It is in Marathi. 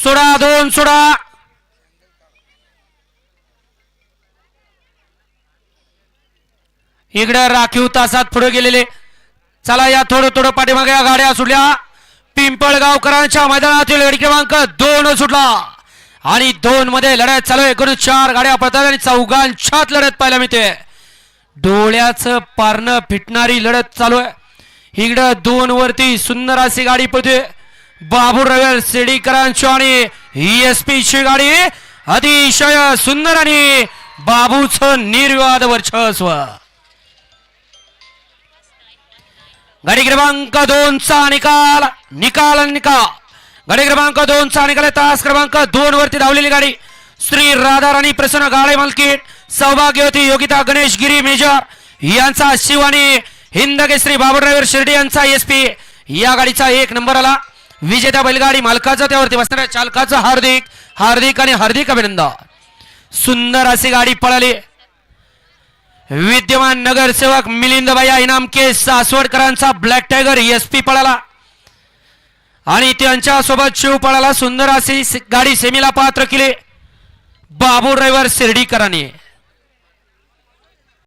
सोडा 2 सोडा. इकडे राखीव तासात पुढे गेलेले. चला या थोडं थोडं पाठीमागे या गाड्या सुटल्या. पिंपळगावकरांच्या मैदानातील गाडी क्रमांक 2 सुटला आणि 2 मध्ये लढत चालू आहे. एकूण 4 गाड्या पडतात आणि चौघांच्यात लढत पाहायला मिळते. डोळ्याचं पारणं फिटणारी लढत चालू आहे. इकडं 2 वरती सुंदर अशी गाडी पळते. बाबूराव शेडीकरांची आणि ESP ची गाडी अतिशय सुंदर आणि बाबूचं निर्विवाद वर्चस्व. गाडी क्रमांक 2 चा निकाल गाडी क्रमांक 2 चा निकाल. तास क्रमांक 2 वरती धावलेली गाडी श्री राधाराणी प्रसन्न गाडे मालकीण सौभाग्यवती योगिता गणेश गिरी मेजर यांचा शिव आणि हिंदकेसरी बाबूराव शिर्डी यांचा ESP या गाडीचा 1 नंबर आला. विजेता बैलगाडी मालकाचा त्यावरती बसणाऱ्या चालकाचं हार्दिक आणि हार्दिक अभिनंदन. सुंदर अशी गाडी पळाली. विद्यमान नगरसेवक मिलिंदबाई इनामके सासवडकरांचा ब्लॅक टायगर ESP पळाला आणि त्यांच्या सोबत शिव पळाला. सुंदर अशी गाडी सेमीला पात्र केली बाबूराव शिर्डीकरांनी.